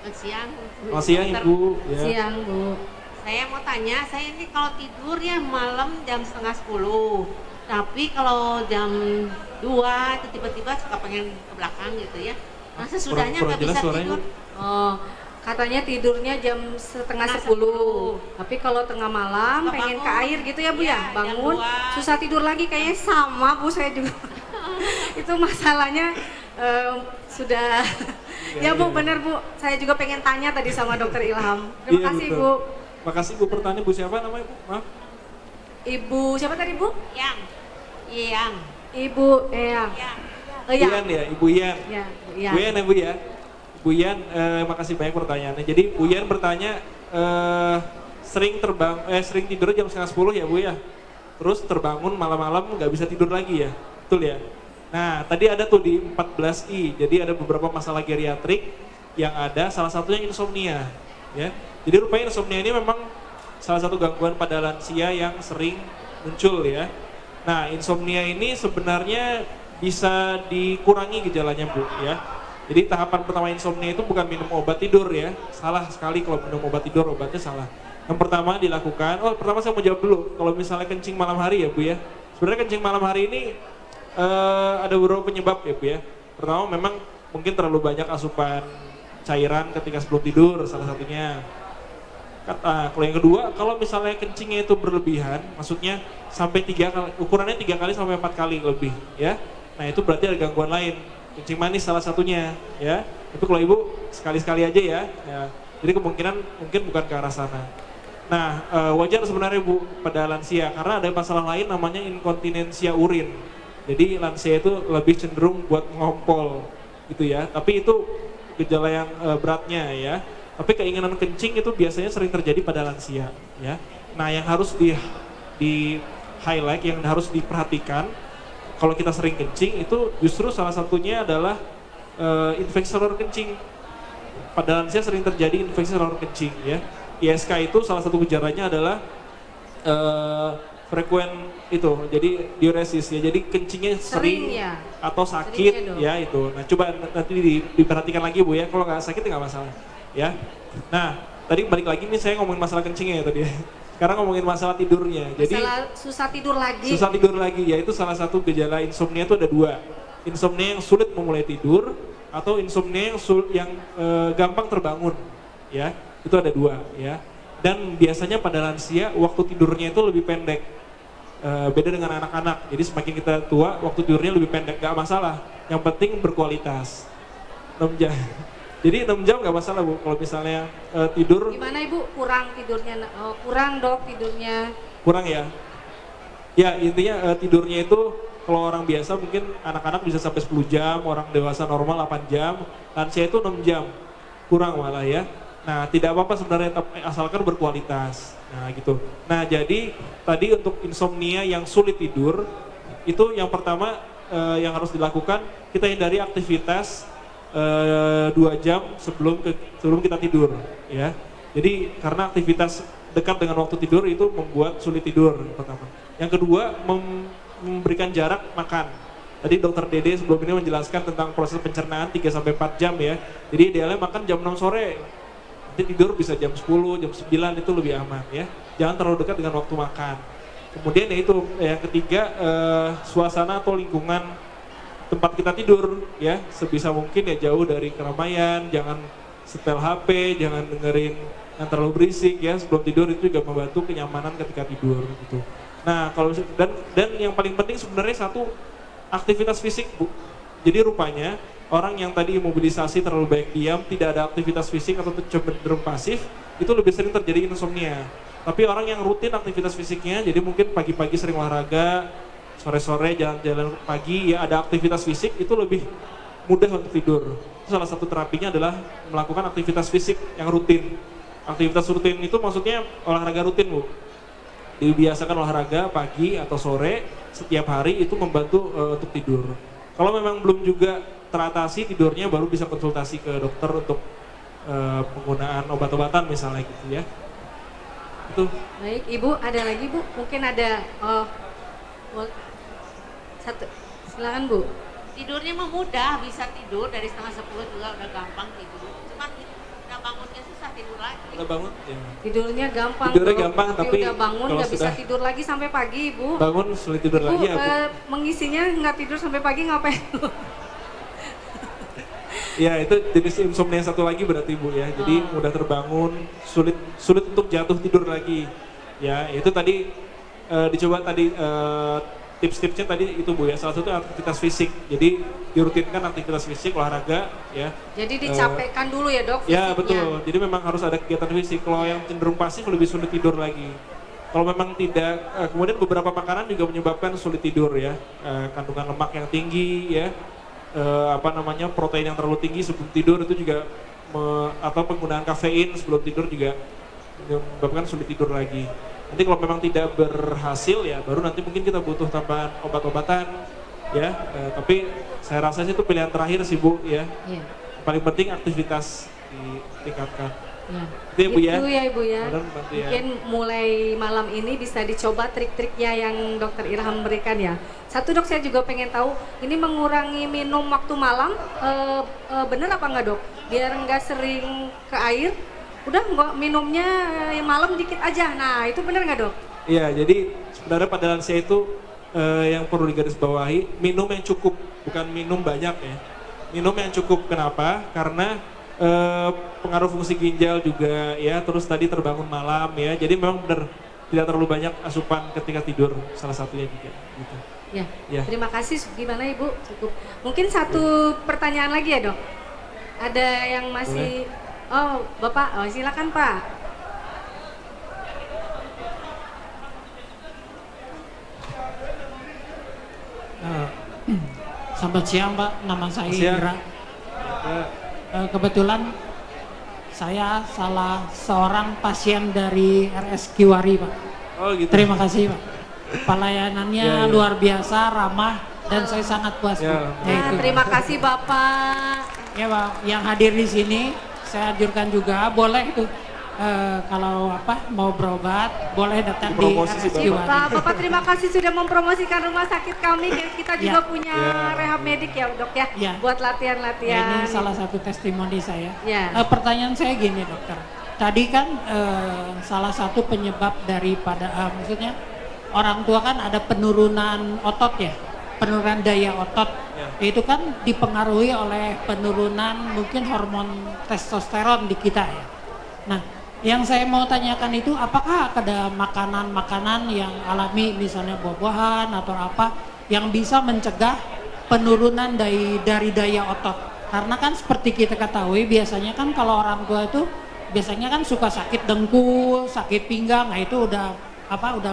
Selamat siang. Selamat siang Ibu. Ya. Siang Bu. Saya mau tanya, saya ini kalau tidur ya malam jam setengah 10. Tapi kalau jam 2 itu tiba-tiba suka pengen ke belakang gitu ya. Nah sesudahnya Kurang nggak bisa jelas suaranya, tidur. Oh, katanya tidurnya jam setengah 10. Tapi kalau tengah malam Suka pengen ke bangun. air gitu ya Bu Iya, ya, bangun jam 2. susah tidur lagi kayaknya sama Bu saya juga. Itu masalahnya sudah Ya Bu, benar Bu. Saya juga pengen tanya tadi sama Dokter Ilham. Terima Iya, kasih betul. Bu. Makasih Bu, pertanyaan Bu siapa namanya Bu? Maaf. Ibu siapa tadi Bu? Yang. Yang. Ibu Eyang. Yang. Iya. Ian ya, Ibu Ian. Ya, Bu Ian ya Bu ya. Bu Ian, makasih banyak pertanyaannya. Jadi Bu Ian bertanya sering tidur jam setengah 10 ya Bu ya. Terus terbangun malam-malam nggak bisa tidur lagi ya, betul ya? Nah tadi ada tuh di 14I, jadi ada beberapa masalah geriatrik yang ada, salah satunya insomnia ya. Jadi rupanya insomnia ini memang salah satu gangguan pada lansia yang sering muncul ya. Nah insomnia ini sebenarnya bisa dikurangi gejalanya Bu ya. Jadi tahapan pertama insomnia itu bukan minum obat tidur ya. Salah sekali kalau minum obat tidur, obatnya salah. Yang pertama dilakukan, pertama saya mau jawab dulu. Kalau misalnya kencing malam hari ya Bu ya. Sebenarnya kencing malam hari ini ada beberapa penyebab ya Bu ya. Pertama memang mungkin terlalu banyak asupan cairan ketika sebelum tidur, salah satunya. Kalau yang kedua, kalau misalnya kencingnya itu berlebihan, maksudnya sampai 3 kali, ukurannya 3 kali sampai 4 kali lebih ya. Nah itu berarti ada gangguan lain. Kencing manis salah satunya ya. Itu kalau Ibu sekali-sekali aja ya. Jadi kemungkinan mungkin bukan ke arah sana. Nah wajar sebenarnya Bu pada lansia karena ada masalah lain namanya inkontinensia urin. Jadi lansia itu lebih cenderung buat ngompol gitu ya. Tapi itu gejala yang beratnya ya. Tapi keinginan kencing itu biasanya sering terjadi pada lansia ya. Nah yang harus di highlight, yang harus diperhatikan kalau kita sering kencing itu justru salah satunya adalah infeksi saluran kencing. Pada lansia sering terjadi infeksi saluran kencing ya. ISK itu salah satu gejalanya adalah frekuen itu, jadi diuresis ya. Jadi kencingnya sering ya. atau sakit Seringnya ya itu. Nah coba nanti diperhatikan lagi Bu ya. Kalau nggak sakit nggak masalah ya. Nah tadi balik lagi nih saya ngomongin masalah kencingnya ya tadi. Sekarang ngomongin masalah tidurnya. Jadi Masalah susah tidur lagi. susah tidur lagi, yaitu salah satu gejala insomnia itu ada 2. Insomnia yang sulit memulai tidur atau insomnia yang gampang terbangun ya. Itu ada 2 ya. Dan biasanya pada lansia waktu tidurnya itu lebih pendek. Beda dengan anak-anak. Jadi semakin kita tua waktu tidurnya lebih pendek, gak masalah. Yang penting berkualitas. 6 jam. Jadi 6 jam nggak masalah Bu, kalau misalnya tidur. Gimana Ibu? Kurang tidurnya? Kurang Dok tidurnya. Kurang ya? Ya intinya tidurnya itu kalau orang biasa mungkin anak-anak bisa sampai 10 jam, orang dewasa normal 8 jam, lansia itu 6 jam. Kurang malah ya. Nah tidak apa-apa sebenarnya asalkan berkualitas. Nah gitu. Nah jadi tadi untuk insomnia yang sulit tidur, itu yang pertama yang harus dilakukan, kita hindari aktivitas 2 jam sebelum kita tidur ya. Jadi karena aktivitas dekat dengan waktu tidur itu membuat sulit tidur pertama. Yang kedua memberikan jarak makan. Tadi Dokter Dede sebelum ini menjelaskan tentang proses pencernaan 3-4 jam ya. Jadi idealnya makan jam 6 sore. Nanti tidur bisa jam 10, jam 9 itu lebih aman ya. Jangan terlalu dekat dengan waktu makan. Kemudian yaitu yang ketiga suasana atau lingkungan tempat kita tidur ya, sebisa mungkin ya jauh dari keramaian, jangan setel HP, jangan dengerin yang terlalu berisik ya. Sebelum tidur itu juga membantu kenyamanan ketika tidur gitu. Nah kalau dan yang paling penting sebenarnya satu, aktivitas fisik Bu. Jadi rupanya orang yang tadi imobilisasi terlalu banyak diam, tidak ada aktivitas fisik atau cenderung pasif, itu lebih sering terjadi insomnia. Tapi orang yang rutin aktivitas fisiknya, jadi mungkin pagi-pagi sering olahraga, sore-sore jalan-jalan pagi, ya ada aktivitas fisik, itu lebih mudah untuk tidur. Salah satu terapinya adalah melakukan aktivitas fisik yang rutin. Aktivitas rutin itu maksudnya olahraga rutin Bu. Dibiasakan olahraga pagi atau sore setiap hari, itu membantu untuk tidur. Kalau memang belum juga teratasi tidurnya, baru bisa konsultasi ke dokter untuk penggunaan obat-obatan misalnya gitu ya. Itu. Baik, Ibu ada lagi Bu? Mungkin ada satu. Silakan Bu. Tidurnya mah mudah, bisa tidur dari setengah 10 juga udah gampang tidur. Cuman udah bangunnya susah tidur lagi. Udah bangun? Ya. Tidurnya gampang. Tidurnya Dok. gampang, tapi udah bangun kalau nggak bisa sudah tidur lagi sampai pagi Ibu. Bangun sulit tidur Ibu, lagi ya Bu? mengisinya nggak tidur sampai pagi ngapain? Ya itu jenis insomnia yang satu lagi berarti Bu ya. Jadi mudah terbangun, sulit untuk jatuh tidur lagi. Ya itu tadi dicoba tadi tips-tipsnya tadi itu Bu ya, salah satu aktivitas fisik. Jadi dirutinkan aktivitas fisik, olahraga ya. Jadi dicapekkan dulu ya dok Ya fisiknya. betul, jadi memang harus ada kegiatan fisik. Kalau yang cenderung pasif lebih sulit tidur lagi. Kalau memang tidak, kemudian beberapa makanan juga menyebabkan sulit tidur ya. Kandungan lemak yang tinggi ya, protein yang terlalu tinggi sebelum tidur itu juga, atau penggunaan kafein sebelum tidur juga menyebabkan sulit tidur lagi. Nanti kalau memang tidak berhasil ya baru nanti mungkin kita butuh tambahan obat-obatan ya. Tapi saya rasa sih itu pilihan terakhir sih Bu ya. Iya. Paling penting aktivitas ditingkatkan. Ya. Itu ya Bu ya. Itu ya Ibu ya. Mudah-mudahan membantu ya. Mungkin mulai malam ini bisa dicoba trik-triknya yang Dokter Irham berikan ya. Satu dok, saya juga pengen tahu ini mengurangi minum waktu malam, bener apa enggak dok? Biar nggak sering ke air, udah nggak minumnya malam dikit aja. Nah itu bener nggak dok? Iya, jadi sebenarnya pada lansia itu yang perlu digarisbawahi, minum yang cukup, bukan minum banyak ya. Minum yang cukup, kenapa? Karena pengaruh fungsi ginjal juga ya, terus tadi terbangun malam ya. Jadi memang benar tidak terlalu banyak asupan ketika tidur, salah satunya juga gitu. Ya. Ya. Terima kasih. Gimana Ibu? Cukup. Mungkin satu pertanyaan lagi ya dok. Ada yang masih. Oh Bapak, silakan Pak. Selamat siang Pak, nama saya Siang. Indra. Kebetulan saya salah seorang pasien dari RS Kiwari Pak. Oh gitu. Terima kasih Pak. Pelayanannya Ya. luar biasa, ramah, dan saya sangat puas Ya. Pak. Ya, Nah, itu. terima kasih Bapak. Ya Pak, yang hadir di sini saya anjurkan juga boleh itu kalau mau berobat boleh datang di Promosi sih, RS Bapak. Kiwari. Bapak terima kasih sudah mempromosikan rumah sakit kami. Kita juga Ya. punya Ya. rehab medik ya dok ya, Ya. buat Ya, latihan-latihan. ini salah satu testimoni saya. Ya. Pertanyaan saya gini dokter, tadi kan salah satu penyebab daripada maksudnya orang tua kan ada penurunan otot ya, penurunan daya otot. Ya. Itu kan dipengaruhi oleh penurunan mungkin hormon testosteron di kita ya. Nah, yang saya mau tanyakan itu apakah ada makanan-makanan yang alami misalnya buah-buahan atau apa yang bisa mencegah penurunan dari daya otot? Karena kan seperti kita ketahui biasanya kan kalau orang tua itu biasanya kan suka sakit dengkul, sakit pinggang, nah itu udah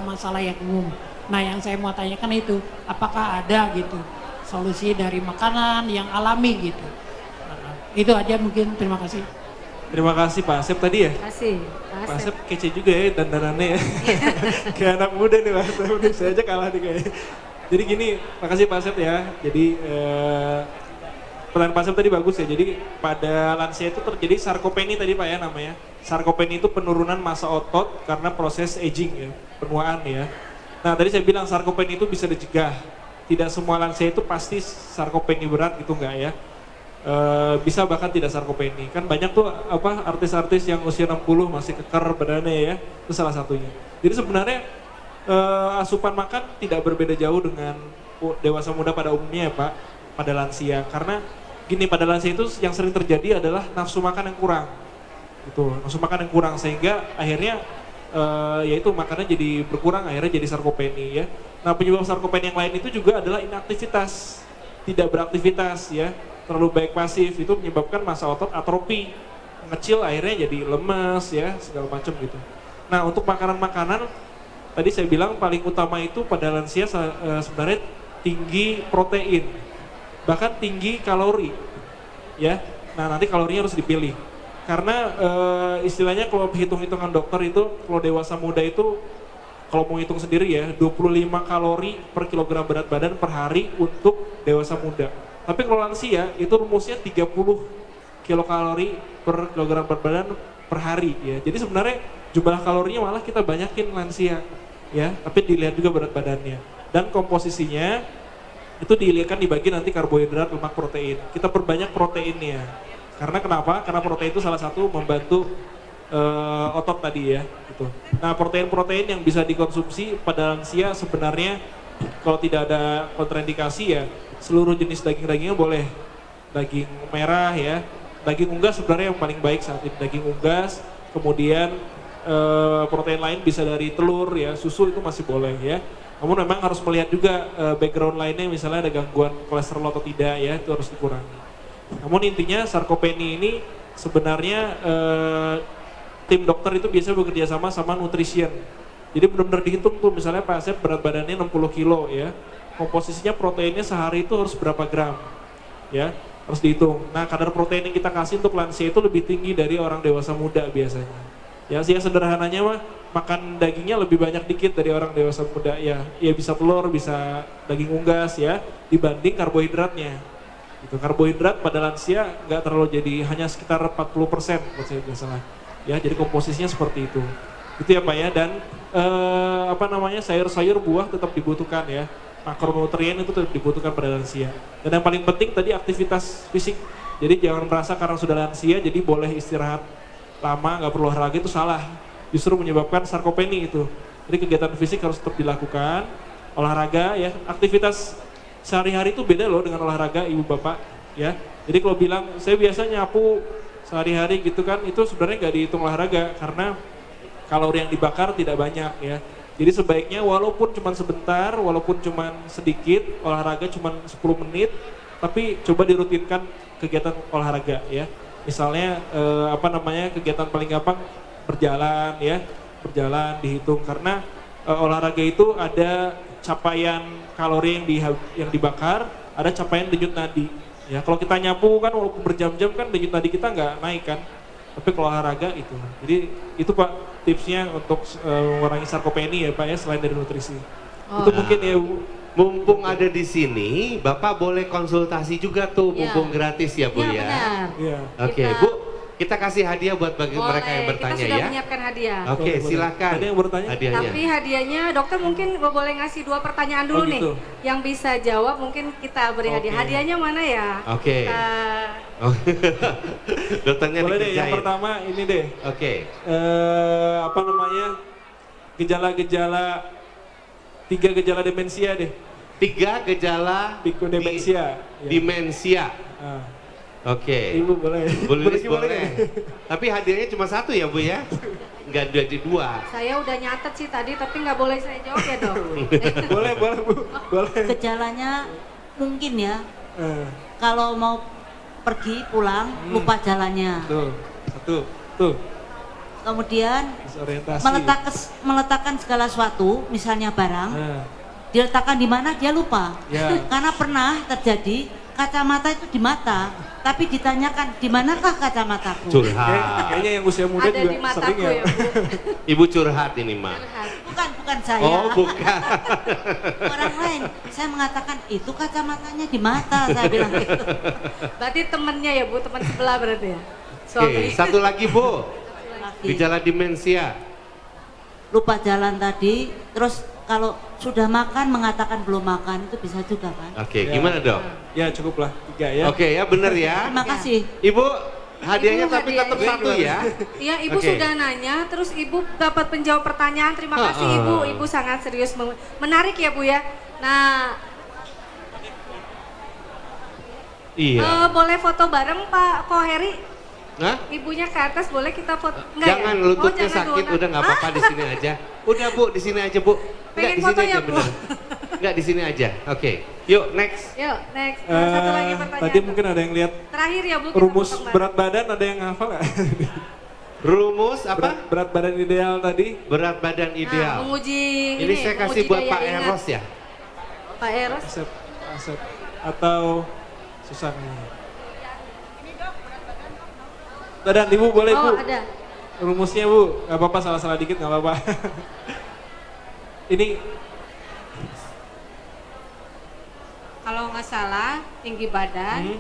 masalah yang umum. Nah, yang saya mau tanyakan itu apakah ada gitu solusi dari makanan yang alami gitu. Itu aja mungkin, terima kasih. Terima kasih Pak Asep tadi ya. Terima kasih. Pak Asep kece juga ya dandanannya ya. Kayak anak muda nih Pak Asep, saya aja kalah nih kayaknya. Jadi gini, makasih Pak Asep ya. Jadi pertanyaan Pak Asep tadi bagus ya. Jadi pada lansia itu terjadi sarkopeni tadi Pak ya namanya. Sarkopeni itu penurunan massa otot karena proses aging ya, penuaan ya. Nah tadi saya bilang sarkopeni itu bisa dicegah. Tidak semua lansia itu pasti sarkopeni berat gitu enggak ya. Bisa bahkan tidak sarkopeni. Kan banyak tuh artis-artis yang usia 60 masih keker badannya ya. Itu salah satunya. Jadi sebenarnya asupan makan tidak berbeda jauh dengan dewasa muda pada umumnya ya Pak, pada lansia. Karena gini, pada lansia itu yang sering terjadi adalah nafsu makan yang kurang. Gitu, nafsu makan yang kurang sehingga akhirnya yaitu makannya jadi berkurang, akhirnya jadi sarkopeni ya. Nah, penyebab sarkopeni yang lain itu juga adalah inaktivitas, tidak beraktivitas ya. Terlalu baik pasif itu menyebabkan massa otot atrofi, mengecil akhirnya jadi lemes ya, segala macam gitu. Nah, untuk makanan-makanan tadi saya bilang paling utama itu pada lansia sebenarnya tinggi protein, bahkan tinggi kalori ya. Nah, nanti kalorinya harus dipilih karena istilahnya kalau hitung-hitungan dokter itu kalau dewasa muda itu kalau mau hitung sendiri ya 25 kalori per kilogram berat badan per hari untuk dewasa muda. Tapi kalau lansia itu rumusnya 30 kilokalori per kilogram berat badan per hari ya. Jadi sebenarnya jumlah kalorinya malah kita banyakin lansia ya, tapi dilihat juga berat badannya. Dan komposisinya itu dibagi nanti karbohidrat, lemak, protein. Kita perbanyak proteinnya. Karena kenapa? Karena protein itu salah satu membantu otot tadi ya gitu. Nah, protein-protein yang bisa dikonsumsi pada lansia sebenarnya kalau tidak ada kontraindikasi ya seluruh jenis daging-dagingnya boleh. Daging merah ya, daging unggas sebenarnya yang paling baik saat ini, daging unggas. Kemudian protein lain bisa dari telur ya, susu itu masih boleh ya. Namun memang harus melihat juga background lainnya, misalnya ada gangguan kolesterol atau tidak ya, itu harus dikurangi. Namun intinya sarkopeni ini sebenarnya tim dokter itu biasanya bekerja sama sama nutrition. Jadi benar-benar dihitung tuh, misalnya Pak Asep berat badannya 60 kilo ya, komposisinya proteinnya sehari itu harus berapa gram ya, harus dihitung. Nah kadar protein yang kita kasih untuk lansia itu lebih tinggi dari orang dewasa muda biasanya. Ya sih sederhananya mah makan dagingnya lebih banyak dikit dari orang dewasa muda ya. Ya bisa telur, bisa daging unggas ya, dibanding karbohidratnya. Itu karbohidrat pada lansia nggak terlalu, jadi hanya sekitar 40% kalau saya tidak salah. Ya jadi komposisinya seperti itu. Itu ya Pak ya, dan sayur-sayur buah tetap dibutuhkan ya. Makronutrien itu tetap dibutuhkan pada lansia. Dan yang paling penting tadi aktivitas fisik. Jadi jangan merasa karena sudah lansia jadi boleh istirahat lama, nggak perlu olahraga, itu salah. Justru menyebabkan sarkopeni itu. Jadi kegiatan fisik harus tetap dilakukan, olahraga ya, aktivitas sehari-hari itu beda loh dengan olahraga ibu bapak ya. Jadi kalau bilang saya biasa nyapu sehari-hari gitu kan, itu sebenarnya nggak dihitung olahraga karena kalori yang dibakar tidak banyak ya. Jadi sebaiknya walaupun cuma sebentar, walaupun cuma sedikit, olahraga cuma 10 menit, tapi coba dirutinkan kegiatan olahraga ya. Misalnya kegiatan paling gampang berjalan ya, berjalan dihitung karena olahraga itu ada capaian kalori yang dibakar, ada capaian denyut nadi. Ya kalau kita nyapu kan walaupun berjam-jam kan denyut nadi kita nggak naik kan, tapi kalau olahraga itu. Jadi itu Pak tipsnya untuk mengurangi sarkopeni ya Pak ya, selain dari nutrisi. Itu mungkin ya Bu. Mumpung ada di sini, Bapak boleh konsultasi juga tuh, mumpung gratis ya Bu ya. Benar. Iya. Oke Bu, kita kasih hadiah buat bagi mereka yang bertanya kita sudah ya. menyiapkan hadiah. Oke, Boleh. silakan. Ada yang bertanya? Hadiahnya. Tapi hadiahnya dokter mungkin boleh ngasih 2 pertanyaan dulu Oh, gitu. nih. Yang bisa jawab mungkin kita beri hadiah. Oke. Hadiahnya mana ya? Oke. Oh. Dokternya Boleh deh, yang dikerjain. pertama ini deh. Oke. Gejala-gejala 3 gejala demensia deh. 3 gejala Demensia. Ya. Demensia. Ah. Oke. Ibu boleh. Bu Lilis Boleh. boleh. Tapi hadiahnya cuma 1 ya Bu ya? Enggak jadi 2. Saya udah nyatet sih tadi, tapi nggak boleh saya jawab ya dok. boleh Bu. Boleh. Gejalanya mungkin ya, Eh, kalau mau pergi pulang lupa jalannya. tuh. Kemudian Disorientasi. meletakkan segala sesuatu, misalnya barang, Nah, diletakkan di mana dia lupa. Ya. Karena pernah terjadi kacamata itu di mata, tapi ditanyakan di manakah kacamataku? Curhat. kayaknya yang usia muda Ada juga di sering mataku ya. ya Bu. Ibu curhat ini mah. Bukan saya. Oh bukan. Orang lain. Saya mengatakan itu kacamatanya di mata, saya bilang gitu. Berarti temennya ya Bu, teman sebelah berarti ya? Oke, Suami. satu lagi Bu. Lagi. Gejala demensia. Lupa jalan tadi, terus kalau sudah makan mengatakan belum makan, itu bisa juga kan? Oke, Ya. gimana Dok? Ya cukuplah 3 ya. Oke ya, bener ya. Terima kasih. Ibu, hadiahnya Ibu, tapi tetap hadiahnya. 1 ya. Iya, Ibu Oke. sudah nanya, terus Ibu dapat penjawab pertanyaan. Terima kasih Ibu, Ibu sangat serius. Menarik ya Bu ya. Nah, Iya. boleh foto bareng Pak Koheri? Hah? Ibunya ke atas, boleh kita foto? Enggak Jangan ya? lututnya jangan sakit, dua- udah nggak apa-apa di sini aja. Udah Bu, di sini aja Bu. Enggak Pengen di foto sini ya, aja Bu? bener. Enggak di sini aja. Oke. Yuk next. Yuk, next. Satu lagi pertanyaan. Tadi mungkin ada yang lihat Terakhir ya Bu, kita rumus potong bareng. berat badan, ada yang hafal nggak? Rumus apa? berat badan ideal tadi. Berat badan Nah, ideal. menguji Ini saya kasih menguji buat daya Pak ingat. Eros ya. Pak Eros. Asep atau Susanni. Dan Ibu boleh Oh, Bu. ada. Rumusnya Bu, nggak apa-apa, salah-salah dikit nggak apa-apa. Ini Kalau nggak salah tinggi badan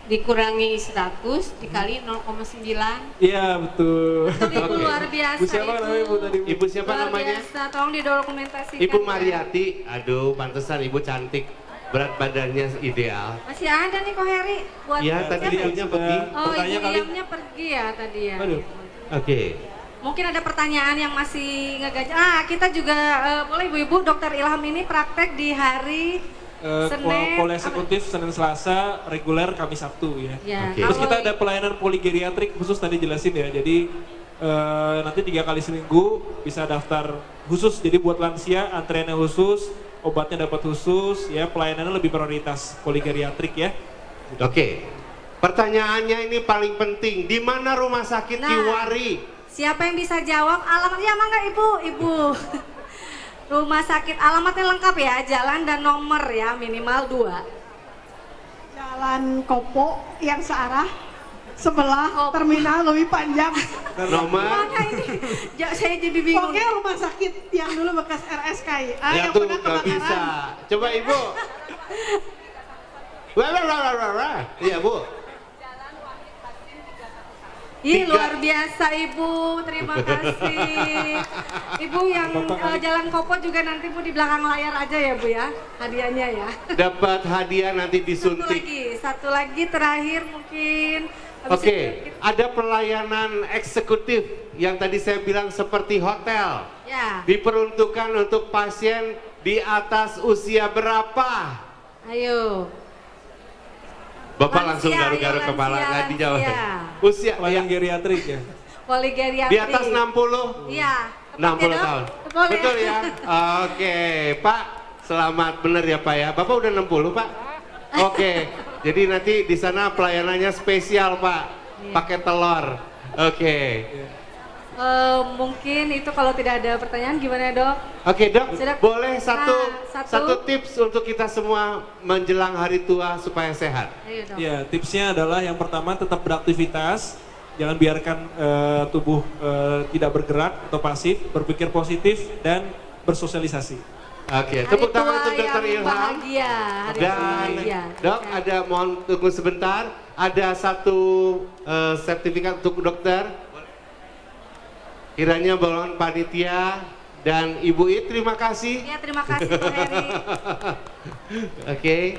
dikurangi 100 dikali 0,9. iya betul. Ibu Oke. luar biasa. Bu siapa namanya Bu tadi Bu? Ibu siapa Luar namanya? biasa, tolong didokumentasikan. Ibu ya. Mariati. Aduh, pantesan Ibu cantik. Berat badannya ideal. Masih ada nih Koheri buat Iya, tadi siapa ya? ibunya pergi. Oh, Bertanya Ibu kali. Iyamnya pergi ya tadi ya. Aduh. Oke. Mungkin ada pertanyaan yang masih ngegajah. Kita juga boleh Ibu-Ibu, Dokter Ilham ini praktek di hari Senin. Poli eksekutif Senin Selasa, reguler Kamis Sabtu ya. Ya, Oke. Terus kalau- kita ada pelayanan poligeriatrik khusus tadi jelasin ya. Jadi nanti 3 kali seminggu bisa daftar khusus. Jadi buat lansia antreannya khusus, obatnya dapat khusus, ya pelayanannya lebih prioritas poligeriatrik ya. Oke. Pertanyaannya ini paling penting. Di mana rumah sakit Nah. Kiwari? Siapa yang bisa jawab alamatnya? Mangga Ibu, Ibu. Rumah sakit alamatnya lengkap ya, jalan dan nomor ya, minimal 2. Jalan Kopo yang searah sebelah terminal lebih panjang. Nomor? Mangga ini, saya jadi bingung. Pokoknya rumah sakit yang dulu bekas RSKI. Ya yang tuh pernah nggak bisa. kebakaran. Coba Ibu. Wah. Iya Bu. Ih, 3. luar biasa Ibu, terima kasih. Ibu yang jalan Kopo juga nanti Bu di belakang layar aja ya Bu ya, hadiahnya ya. Dapat hadiah nanti disuntik. Satu lagi terakhir mungkin. Habis Oke, itu ada pelayanan eksekutif yang tadi saya bilang seperti hotel. ya, Diperuntukkan untuk pasien di atas usia berapa? ayo. Bapak Lansia, langsung garuk-garuk ya, kepala lansia, nggak dijawab. lansia. Usia Pelayanan ya, geriatrik ya. Poligeriatri. di atas 60? Iya. tepat 60 ya, Dok? tahun. Betul, Betul ya? Oke, Pak. Selamat bener ya Pak ya. Bapak udah 60 Pak? Oke. Jadi nanti di sana pelayanannya spesial Pak. Iya. Pakai telur. Oke. Mungkin itu kalau tidak ada pertanyaan gimana Dok? Oke Dok, Sudah. boleh satu Nah, satu. tips untuk kita semua menjelang hari tua supaya sehat. Ayo Dok. Ya, tipsnya adalah yang pertama tetap beraktivitas, jangan biarkan tubuh tidak bergerak atau pasif, berpikir positif dan bersosialisasi. Oke, Hari tepuk tangan tua untuk Dr. yang Ilham. bahagia, hari tua Dan bahagia. Dok, ada mohon tunggu sebentar, ada satu sertifikat untuk dokter. Kiranya balon panitia dan Ibu I, terima kasih. Ya, terima kasih Pak Heri. Oke.